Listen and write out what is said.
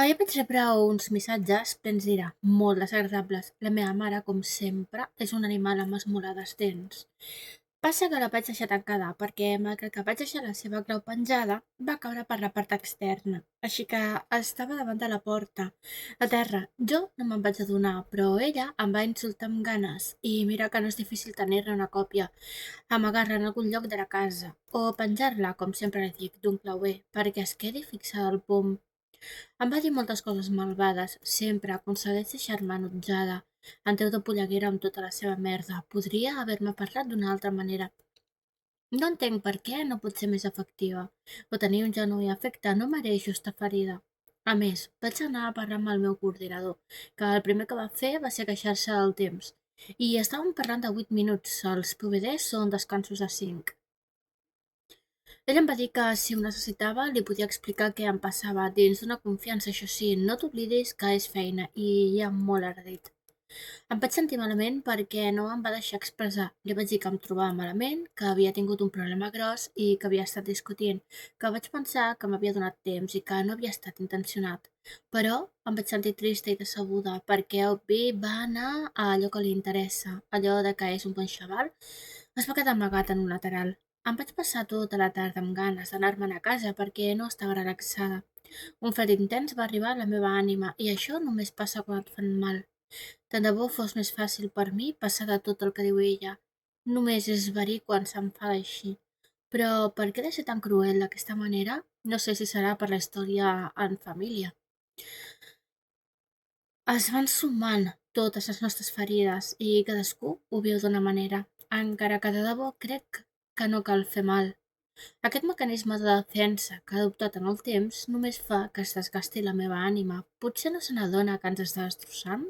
Ahir vaig rebre uns missatges plens d'ira, molt desagradables. La meva mare, com sempre, és un animal amb esmolades dents. Passa que la vaig deixar tancada perquè, malgrat que vaig deixar la seva clau penjada, va caure per la part externa. Així que estava davant de la porta, a terra. Jo no me'n vaig adonar, però ella em va insultar amb ganes. I mira que no és difícil tenir-ne una còpia, amagar-la en algun lloc de la casa, o penjar-la, com sempre li dic, d'un clauer, perquè es quedi fixada al pom. Em va dir moltes coses malvades, sempre aconsegueix deixar-me enutjada. En treu de polleguera amb tota la seva merda. Podria haver-me parlat d'una altra manera. No entenc per què no pot ser més efectiva. O tenir un genuí afecte no mereix justa ferida. A més, vaig anar a parlar amb el meu coordinador, que el primer que va fer va ser queixar-se del temps. I estàvem parlant de 8 minuts, els PVDs són descansos de 5. Ell em va dir que si ho necessitava li podia explicar què em passava dins d'una confiança, això sí, no t'oblidis que és feina i hi ha molt ardit. Em vaig sentir malament perquè no em va deixar expressar. Li vaig dir que em trobava malament, que havia tingut un problema gros i que havia estat discutint, que vaig pensar que m'havia donat temps i que no havia estat intencionat. Però em vaig sentir trista i decebuda perquè Obvi va anar a allò que li interessa, allò de que és un bon xaval. Es va quedar amagat en un lateral. Em vaig passar tota la tarda amb ganes d'anar-me'n a casa perquè no estava relaxada. Un fred intens va arribar a la meva ànima i això només passa quan et fan mal. Tant de bo fos més fàcil per mi passar de tot el que diu ella. Només és verí quan s'enfada així. Però per què ha de ser tan cruel d'aquesta manera? No sé si serà per la història en família. Es van sumant totes les nostres ferides i cadascú ho viu d'una manera, encara que de debò crec que no cal fer mal. Aquest mecanisme de defensa que ha adoptat en el temps només fa que es desgasti la meva ànima. Potser no se n'adona que ens està destrossant?